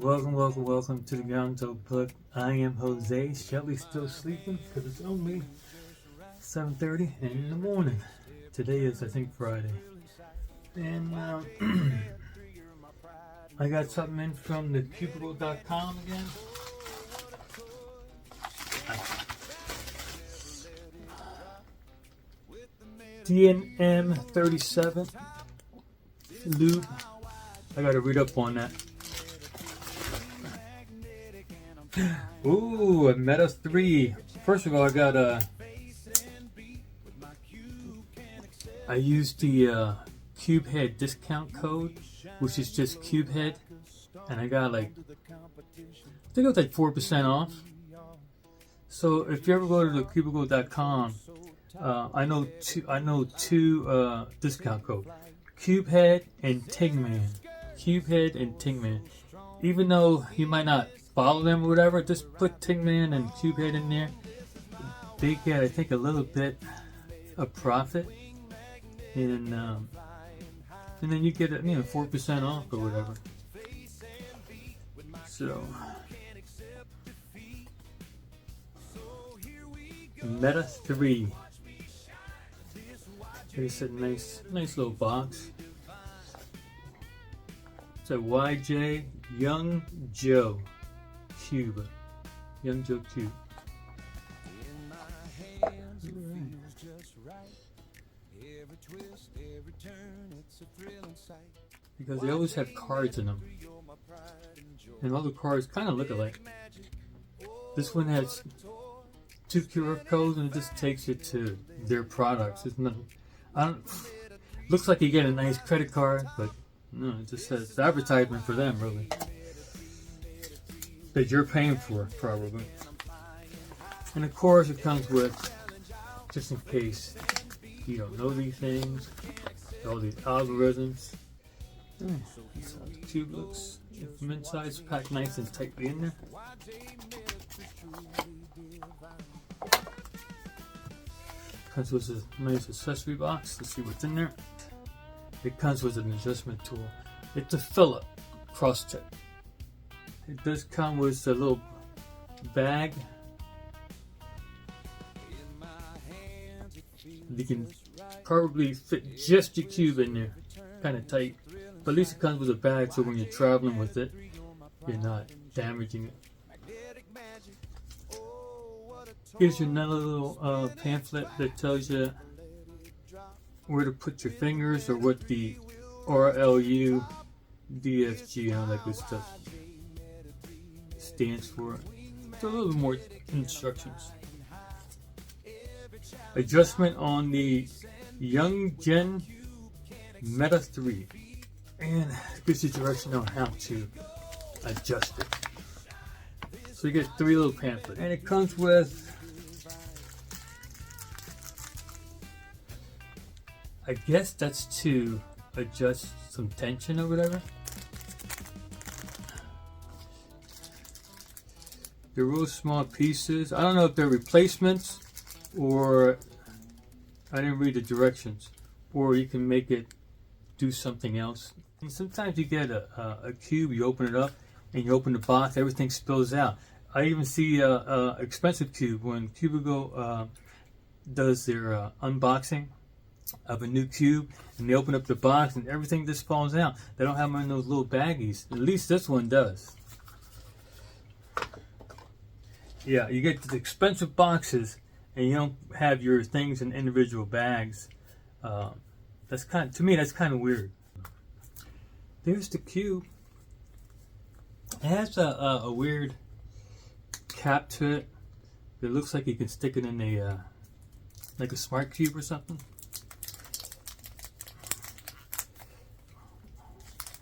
Welcome to the Gonzo Plug. I am Jose. Shelly's still sleeping because it's only 7:30 in the morning. Today is, I think, Friday. And I got something in from the cubicle.com again. DNM 37 lube. I gotta read up on that. Ooh, a Meta3. First of all, I used the Cube Head discount code, which is just Cube Head, and I got I think it was like 4% off. So if you ever go to the cubicle.com, I know two discount codes: Cube Head and Tingman. Cube Head and Tingman. Even though you might not follow them or whatever, just put Tingman and Cube Head in there. They get, I think, a little bit of profit, and then you get 4% off or whatever. So Meta3. It's a nice little box. It's a YJ Young Joe Cube. Young Joe Cube. Because they always have cards in them. And all the cards kind of look alike. This one has 2 QR codes and it just takes you to their products. It's nothing. Looks like you get a nice credit card, but no, it just says it's advertisement for them, really. That you're paying for, probably. And of course, it comes with, just in case you don't know these things, all these algorithms. That's how the tube looks. From inside, it's packed nice and tightly in there. Comes with a nice accessory box. Let's see what's in there. It comes with an adjustment tool. It's a Philip cross tip. It does come with a little bag. You can probably fit just your cube in there. Kind of tight. But at least it comes with a bag so when you're traveling with it, you're not damaging it. Gives you another little pamphlet that tells you where to put your fingers or what the RLU, DFG, and all that good stuff stands for. So a little more instructions. Adjustment on the Young Gen Meta3, and it gives you direction on how to adjust it. So you get 3 little pamphlets, and it comes with, I guess that's to adjust some tension or whatever. They're real small pieces. I don't know if they're replacements or I didn't read the directions, or you can make it do something else. And sometimes you get a cube, you open it up, and you open the box, everything spills out. I even see a expensive cube when Cubicle does their unboxing of a new cube, and they open up the box and everything just falls out. They don't have them in those little baggies. At least this one does. Yeah, you get the expensive boxes and you don't have your things in individual bags. That's to me, that's kind of weird. There's the cube. It has a weird cap to it. It looks like you can stick it in a like a smart cube or something.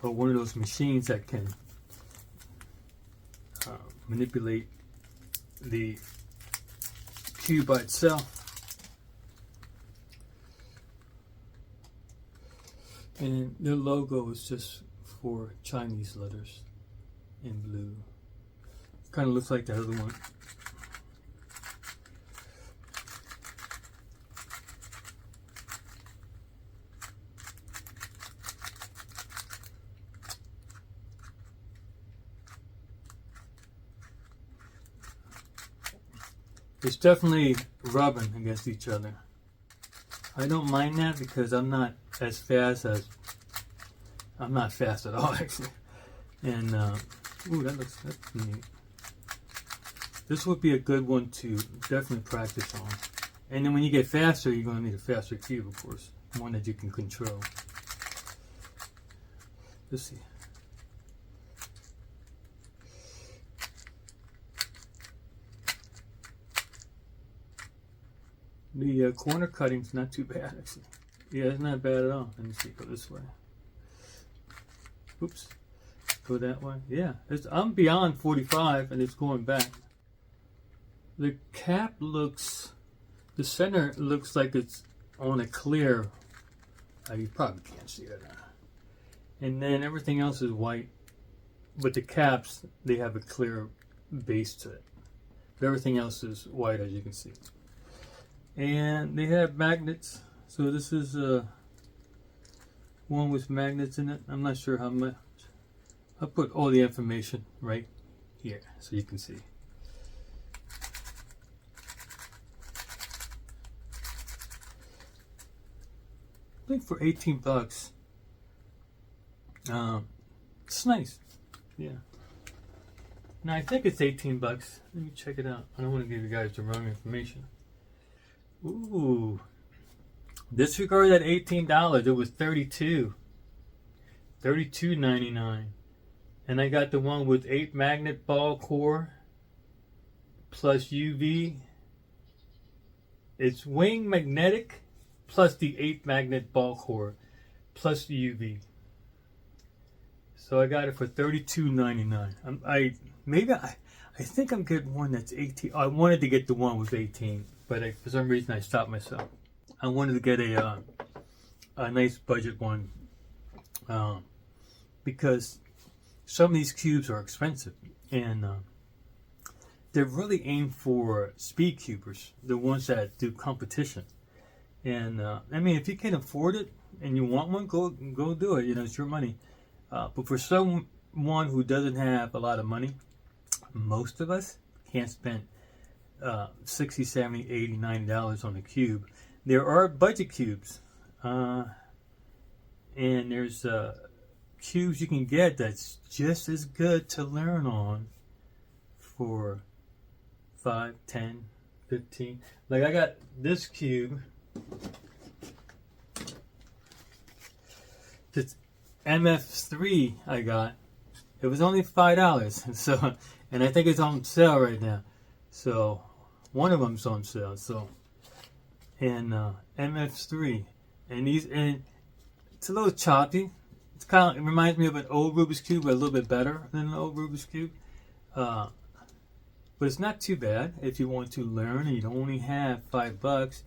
Or one of those machines that can manipulate the cube by itself. And their logo is just for Chinese letters in blue. Kind of looks like the other one. it's definitely rubbing against each other. I don't mind that because I'm not as fast as, I'm not fast at all actually. And, ooh, that's neat. This would be a good one to definitely practice on. And then when you get faster, you're going to need a faster cube, of course. One that you can control. Let's see. The corner cutting's not too bad, actually. Yeah, it's not bad at all. Let me see, go this way. Oops. Go that way. Yeah, I'm beyond 45 and it's going back. The cap looks, the center looks like it's on a clear. You probably can't see it. And then everything else is white. But the caps, they have a clear base to it. But everything else is white, as you can see. And they have magnets. So this is one with magnets in it. I'm not sure how much. I'll put all the information right here so you can see. I think for 18 bucks, it's nice. Yeah. Now I think it's 18 bucks. Let me check it out. I don't want to give you guys the wrong information. Ooh. Disregard that $18. It was $32.99. And I got the one with 8 magnet ball core plus UV. It's wing magnetic plus the 8 magnet ball core plus the UV. So I got it for $32.99. I think I'm getting one that's 18. I wanted to get the one with 18, but for some reason I stopped myself. I wanted to get a nice budget one because some of these cubes are expensive, and they're really aimed for speed cubers, the ones that do competition. And I mean, if you can afford it and you want one, go do it. You know, it's your money. But for someone who doesn't have a lot of money, most of us can't spend $60, $70, $80, $90 on a cube. There are budget cubes, and there's cubes you can get that's just as good to learn on for 5, 10, 15. Like I got this cube. This MF3 I got. It was only $5. So, and I think it's on sale right now. So one of them's on sale. So, and MF3, and it's a little choppy. It reminds me of an old Rubik's Cube, but a little bit better than an old Rubik's Cube. But it's not too bad if you want to learn and you don't only have $5,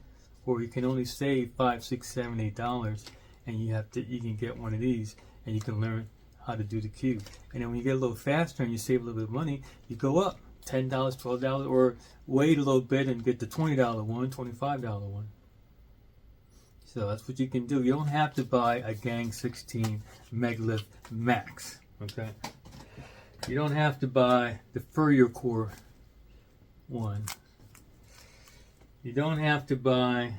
or you can only save $5, $6, $7, $8, and you can get one of these and you can learn how to do the cube. And then when you get a little faster and you save a little bit of money, you go up $10, $12, or wait a little bit and get the $20 one, $25 one. So that's what you can do. You don't have to buy a Gang 16 Megalith Max, okay? You don't have to buy the Furrier Core one. You don't have to buy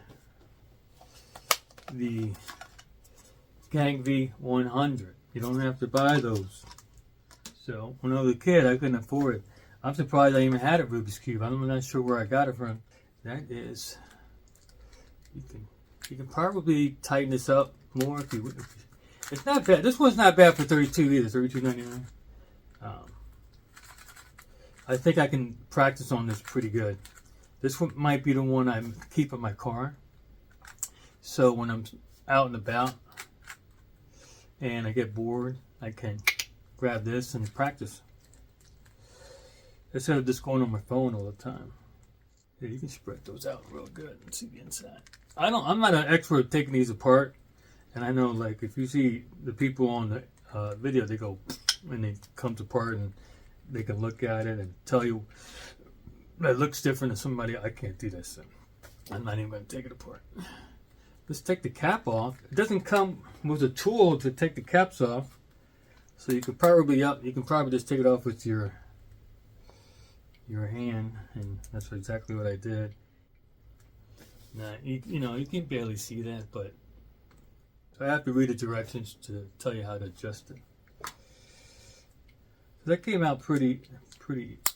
the Gang V100. You don't have to buy those. So when I was a kid, I couldn't afford it. I'm surprised I even had a Rubik's Cube. I'm not sure where I got it from. That is, you can probably tighten this up more if you would. It's not bad. This one's not bad for $32 either. $32.99. I think I can practice on this pretty good. This one might be the one I keep in my car. So when I'm out and about and I get bored, I can grab this and practice instead of just going on my phone all the time. Yeah, you can spread those out real good and see the inside. I'm not an expert at taking these apart, and I know, like, if you see the people on the video, they go and they comes apart and they can look at it and tell you that looks different than somebody. I can't do this, so I'm not even going to take it apart. Let's take the cap off. It doesn't come with a tool to take the caps off, so you can probably just take it off with your your hand, and that's exactly what I did. Now, you know, you can barely see that, but so I have to read the directions to tell you how to adjust it. So that came out pretty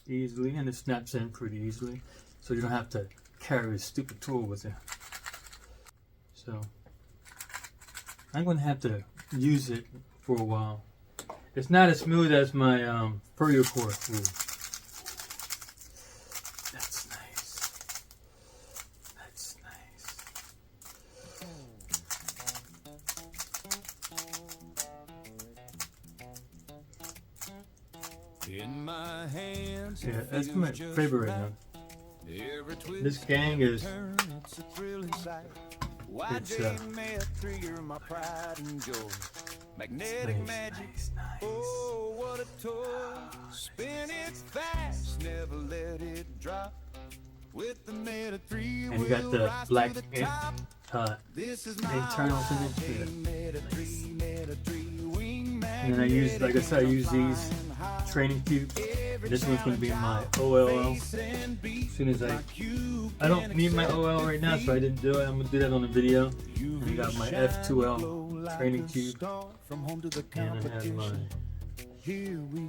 easily, and it snaps in pretty easily, so you don't have to carry a stupid tool with you. So I'm going to have to use it for a while. It's not as smooth as my Furrier Core tool. That's nice. That's nice. In my hands, yeah, that's my favorite right now. This gang is YJ Meta3, you're my pride and joy. Magnetic magic, nice. oh what a toy. Spin it fast, never let it drop. With the Meta3, And you got the black this is internals in it. Meta3 wing And then I use, like I said, I use these training cubes. This one's going to be my OLL. As soon as I don't need my OL right now, so I didn't do it. I'm going to do that on the video. And I got my F2L training cube. And I have my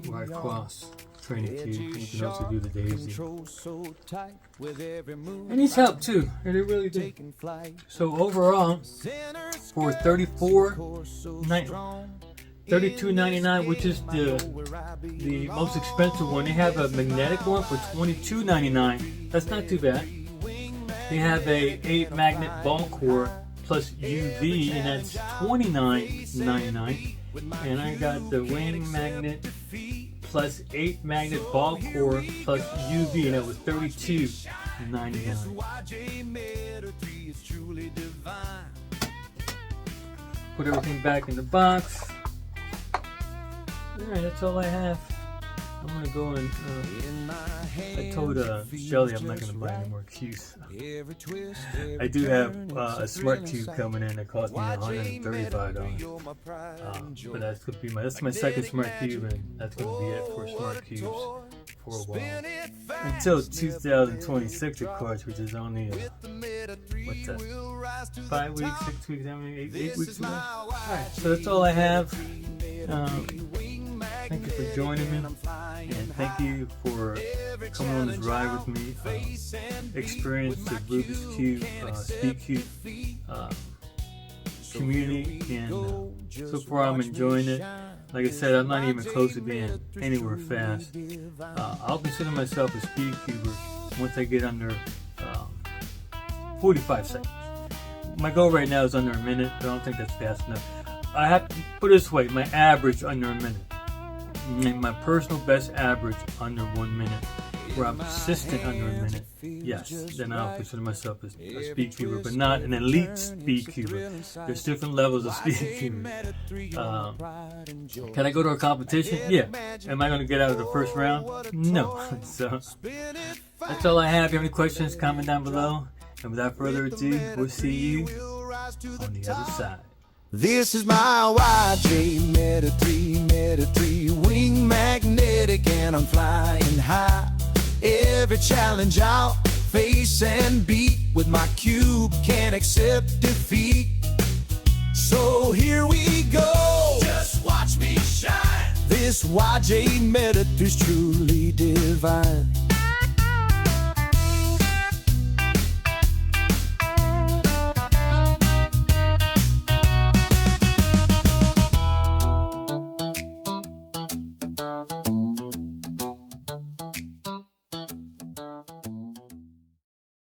Wide Cross training cube. And you can also do the daisy. It needs help too. It really do. So overall, for $32.99, which is the most expensive one. They have a magnetic one for $22.99. That's not too bad. They have a 8 magnet ball core plus UV, and that's $29.99. And I got the wing magnet plus 8 magnet ball core plus UV, and that was $32.99. Put everything back in the box. Alright, that's all I have. I'm gonna go and I told Shelly I'm not gonna buy any more cubes. I do have a smart cube coming in that cost me $135. But that's my second smart cube, and that's gonna be it for smart cubes for a while. Until 2026 of course, which is only what's that? 5 weeks, 6 weeks, 8 weeks away. Alright, so that's all I have. Thank you for joining me, and thank you for coming on this ride with me. Experience the Rubik's Cube, Speed Cube community, and so far I'm enjoying it. Like I said, I'm not even close to being anywhere fast. I'll consider myself a speed cuber once I get under 45 seconds. My goal right now is under a minute, but I don't think that's fast enough. I have to put it this way, my average under a minute. My personal best average under 1 minute. Where I'm consistent under a minute, yes, then I'll consider myself a speed cuber, but not an elite speed cuber. There's different levels of speed cuber. Can I go to a competition? Yeah. Am I going to get out of the first round? No. So that's all I have. If you have any questions, comment down below. And without further ado, we'll see you on the other side. This is my YJ Meta3 wing magnetic, and I'm flying high. Every challenge I'll face and beat with my cube, can't accept defeat. So here we go, just watch me shine. This YJ Meta3's truly divine.